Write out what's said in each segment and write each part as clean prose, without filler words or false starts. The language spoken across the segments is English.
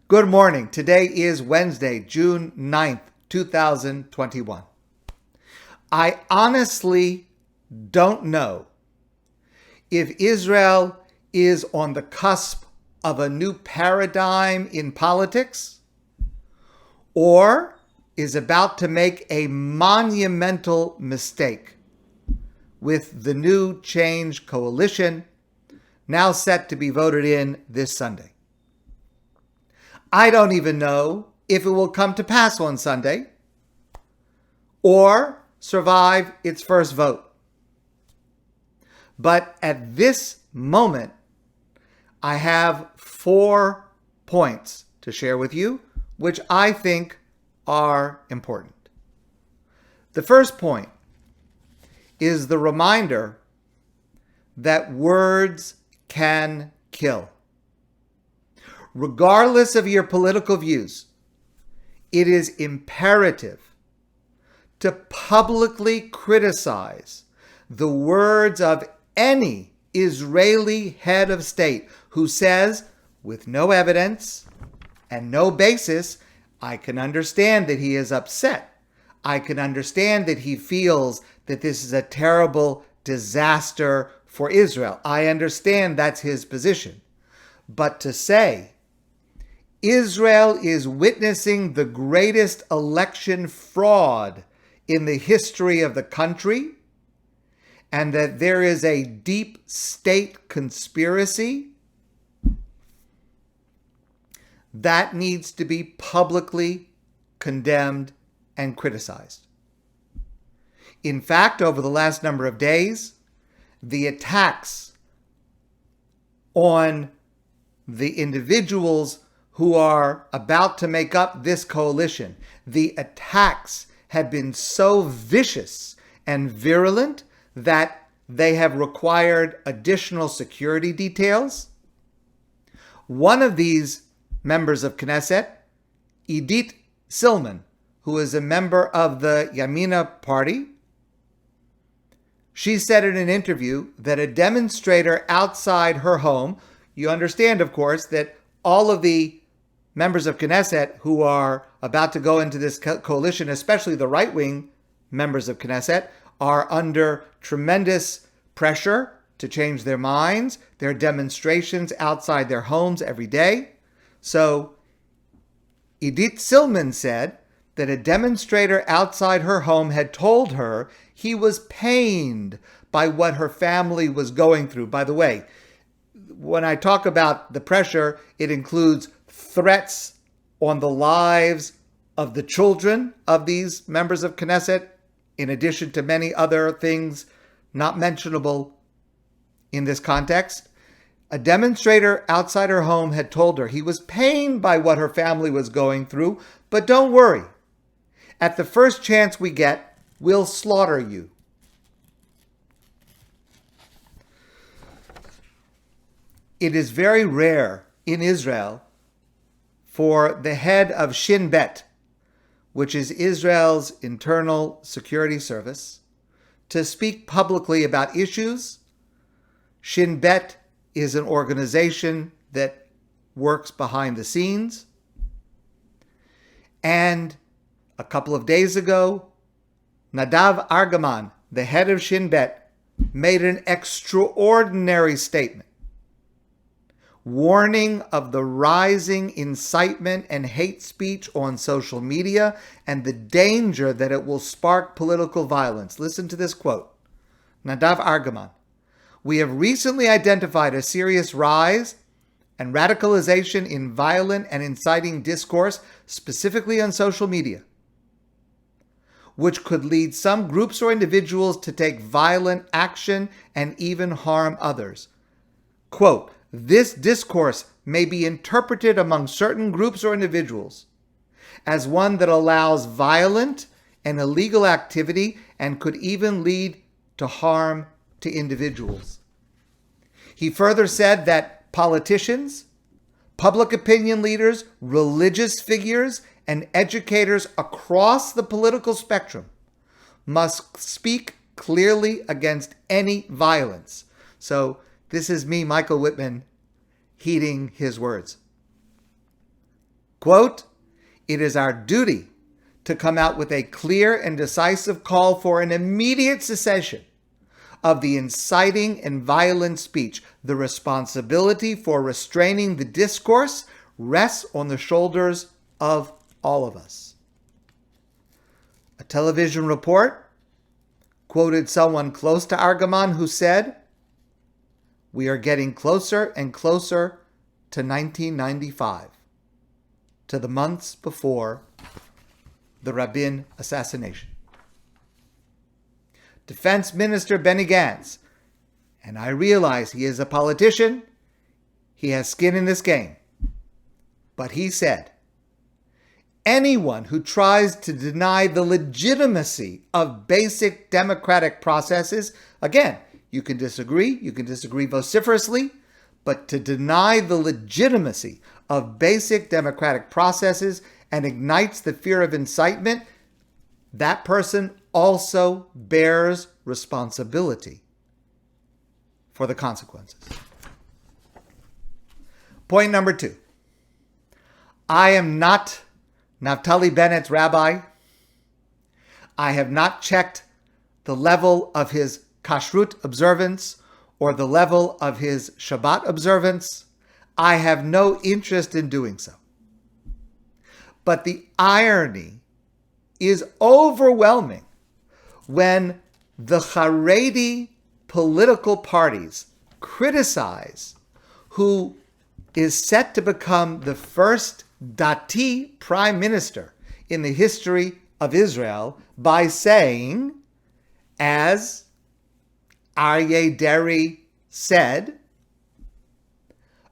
Good morning. Today is Wednesday, June 9th, 2021. I honestly don't know if Israel is on the cusp of a new paradigm in politics or is about to make a monumental mistake with the new Change coalition now set to be voted in this Sunday. I don't even know if it will come to pass on Sunday or survive its first vote. But at this moment, I have 4 points to share with you, which I think are important. The first point is the reminder that words can kill. Regardless of your political views, it is imperative to publicly criticize the words of any Israeli head of state who says, with no evidence and no basis, I can understand that he is upset. I can understand that he feels that this is a terrible disaster for Israel. I understand that's his position. But to say, Israel is witnessing the greatest election fraud in the history of the country, and that there is a deep state conspiracy, that needs to be publicly condemned and criticized. In fact, over the last number of days, the attacks on the individuals who are about to make up this coalition, the attacks have been so vicious and virulent that they have required additional security details. One of these members of Knesset, Idit Silman, who is a member of the Yamina party, she said in an interview that a demonstrator outside her home, you understand, of course, that all of the members of Knesset who are about to go into this coalition, especially the right-wing members of Knesset, are under tremendous pressure to change their minds. There are demonstrations outside their homes every day. So Idit Silman said that a demonstrator outside her home had told her he was pained by what her family was going through. By the way, when I talk about the pressure, it includes threats on the lives of the children of these members of Knesset, in addition to many other things not mentionable in this context. A demonstrator outside her home had told her he was pained by what her family was going through, but don't worry. At the first chance we get, we'll slaughter you. It is very rare in Israel for the head of Shin Bet, which is Israel's internal security service, to speak publicly about issues. Shin Bet is an organization that works behind the scenes. And a couple of days ago, Nadav Argaman, the head of Shin Bet, made an extraordinary statement warning of the rising incitement and hate speech on social media and the danger that it will spark political violence. Listen to this quote. Nadav Argaman: "We have recently identified a serious rise and radicalization in violent and inciting discourse, specifically on social media, which could lead some groups or individuals to take violent action and even harm others." Quote, "This discourse may be interpreted among certain groups or individuals as one that allows violent and illegal activity and could even lead to harm to individuals." He further said that politicians, public opinion leaders, religious figures, and educators across the political spectrum must speak clearly against any violence. So this is me, Michael Whitman, heeding his words. quote, "It is our duty to come out with a clear and decisive call for an immediate cessation of the inciting and violent speech. The responsibility for restraining the discourse rests on the shoulders of all of us." A television report quoted someone close to Argaman who said, "We are getting closer and closer to 1995, to the months before the Rabin assassination." Defense Minister Benny Gantz, and I realize he is a politician, he has skin in this game, but he said, "Anyone who tries to deny the legitimacy of basic democratic processes," again, you can disagree vociferously, but to deny the legitimacy of basic democratic processes and ignites the fear of incitement, that person also bears responsibility for the consequences. Point number 2. I am not Naftali Bennett's rabbi. I have not checked the level of his kashrut observance or the level of his Shabbat observance. I have no interest in doing so. But the irony is overwhelming when the Haredi political parties criticize who is set to become the first Dati prime minister in the history of Israel by saying, as Aryeh Deri said,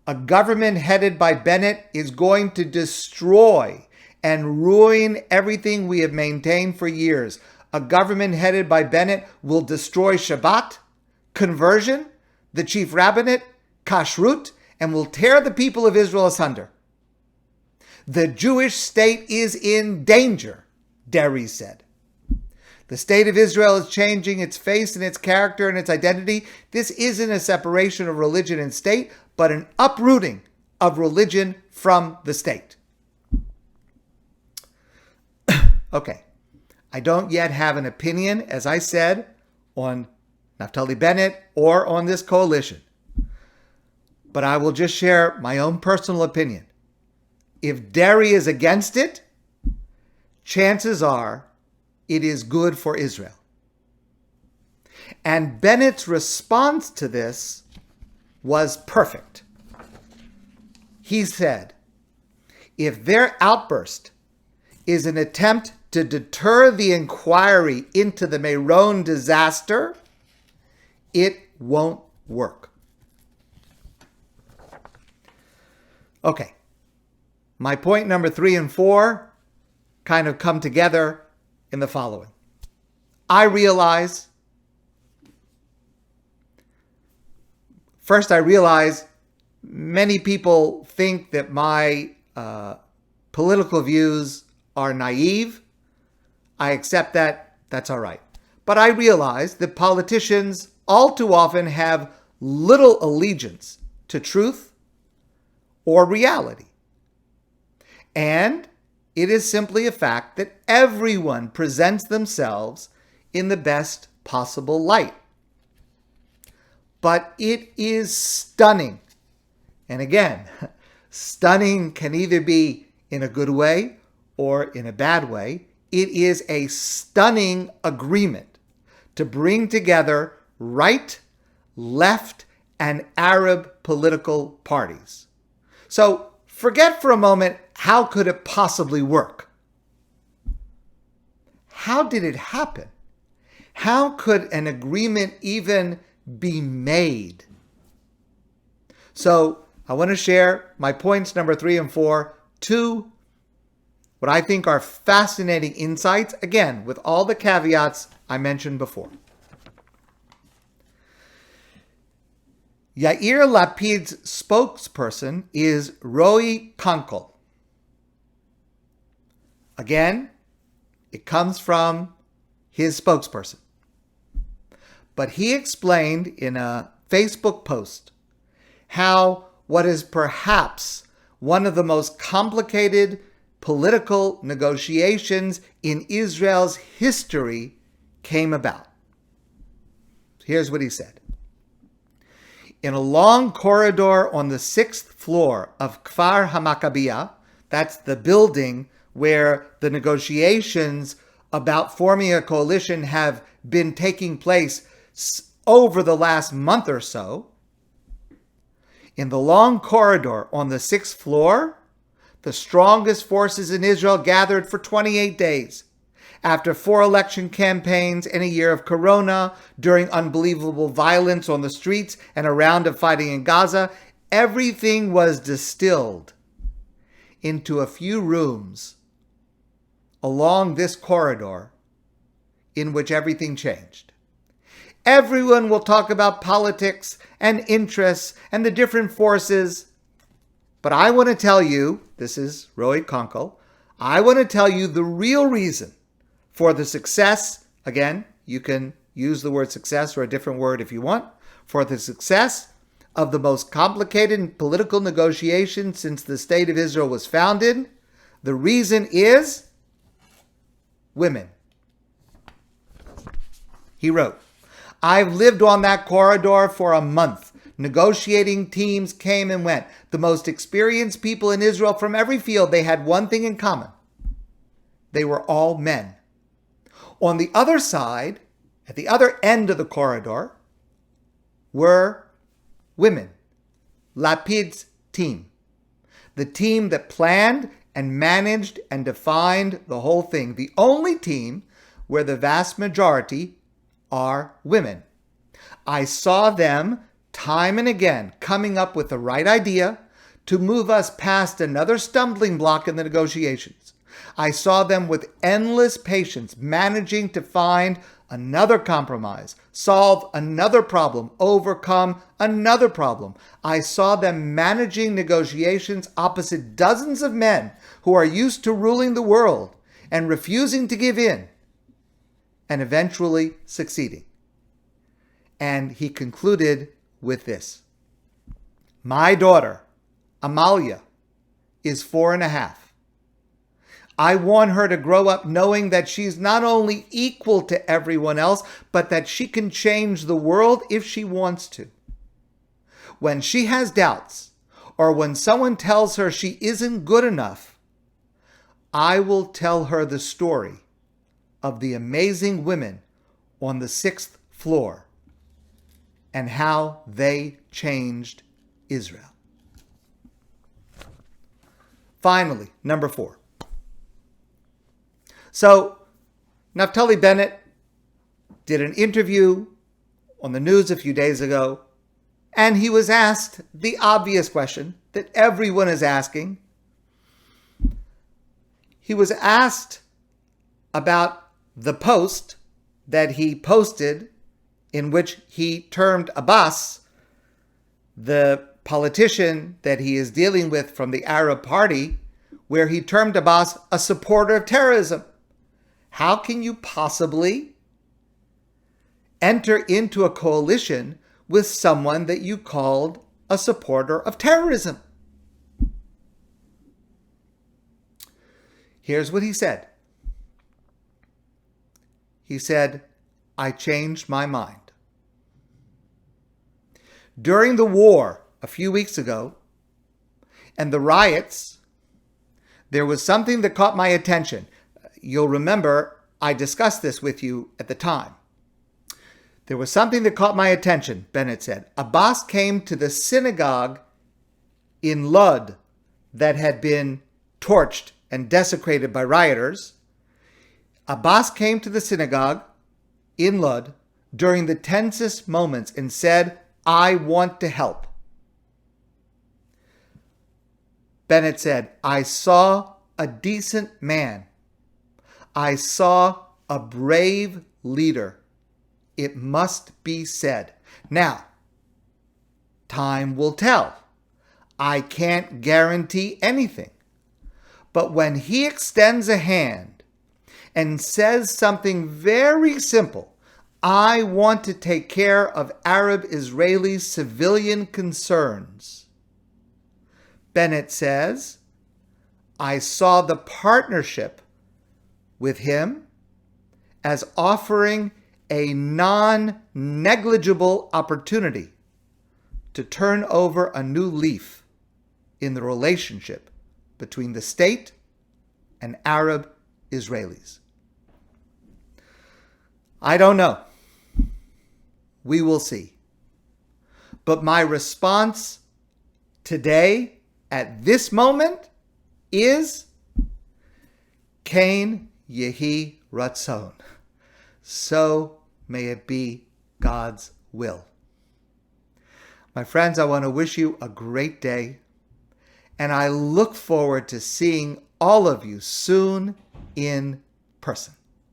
a government headed by Bennett is going to destroy and ruin everything we have maintained for years. A government headed by Bennett will destroy Shabbat, conversion, the chief rabbinate, kashrut, and will tear the people of Israel asunder. The Jewish state is in danger, Deri said. The state of Israel is changing its face and its character and its identity. This isn't a separation of religion and state, but an uprooting of religion from the state. Okay, I don't yet have an opinion, as I said, on Naftali Bennett or on this coalition. But I will just share my own personal opinion. If Deri is against it, chances are it is good for Israel. And Bennett's response to this was perfect. He said, if their outburst is an attempt to deter the inquiry into the Meron disaster, it won't work. Okay. My point number 3 and 4 kind of come together in the following. I realize many people think that my political views are naive. I accept that. That's all right. But I realize that politicians all too often have little allegiance to truth or reality. And it is simply a fact that everyone presents themselves in the best possible light. But it is stunning. And again, stunning can either be in a good way or in a bad way. It is a stunning agreement to bring together right, left, and Arab political parties. So forget for a moment, how could it possibly work? How did it happen? How could an agreement even be made? So I want to share my points number 3 and 4, 2 what I think are fascinating insights, again, with all the caveats I mentioned before. Yair Lapid's spokesperson is Roy Kunkel. Again, it comes from his spokesperson. But he explained in a Facebook post how what is perhaps one of the most complicated political negotiations in Israel's history came about. Here's what he said. In a long corridor on the 6th floor of Kfar HaMaccabiyah, that's the building where the negotiations about forming a coalition have been taking place over the last month or so. In the long corridor on the 6th floor, the strongest forces in Israel gathered for 28 days. After 4 election campaigns and a year of corona, during unbelievable violence on the streets and a round of fighting in Gaza, everything was distilled into a few rooms along this corridor in which everything changed. Everyone will talk about politics and interests and the different forces. But I want to tell you, this is Roy Kunkel, I want to tell you the real reason for the success. Again, you can use the word success or a different word if you want. For the success of the most complicated political negotiation since the State of Israel was founded, the reason is women. He wrote, I've lived on that corridor for a month. Negotiating teams came and went. The most experienced people in Israel from every field, they had one thing in common. They were all men. On the other side, at the other end of the corridor, were women. Lapid's team. The team that planned and managed and defined the whole thing. The only team where the vast majority are women. I saw them time and again coming up with the right idea to move us past another stumbling block in the negotiations. I saw them with endless patience managing to find another compromise, solve another problem, overcome another problem. I saw them managing negotiations opposite dozens of men who are used to ruling the world and refusing to give in, and eventually succeeding. And he concluded with this. My daughter, Amalia, is 4.5. I want her to grow up knowing that she's not only equal to everyone else, but that she can change the world if she wants to. When she has doubts, or when someone tells her she isn't good enough, I will tell her the story of the amazing women on the 6th floor and how they changed Israel. Finally, number 4. So, Naftali Bennett did an interview on the news a few days ago, and he was asked the obvious question that everyone is asking. He was asked about the post that he posted in which he termed Abbas, the politician that he is dealing with from the Arab Party, where he termed Abbas a supporter of terrorism. How can you possibly enter into a coalition with someone that you called a supporter of terrorism? Here's what he said. He said, I changed my mind. During the war a few weeks ago and the riots, there was something that caught my attention. You'll remember I discussed this with you at the time. There was something that caught my attention, Bennett said. Abbas came to the synagogue in Lod that had been torched and desecrated by rioters. Abbas came to the synagogue in Lod during the tensest moments and said, I want to help. Bennett said, I saw a decent man. I saw a brave leader. It must be said. Now, time will tell. I can't guarantee anything. But when he extends a hand and says something very simple, I want to take care of Arab-Israeli civilian concerns, Bennett says, I saw the partnership with him as offering a non-negligible opportunity to turn over a new leaf in the relationship between the state and Arab Israelis. I don't know. We will see. But my response today, at this moment, is Kain Yehi Ratzon. So may it be God's will. My friends, I want to wish you a great day, and I look forward to seeing all of you soon in person.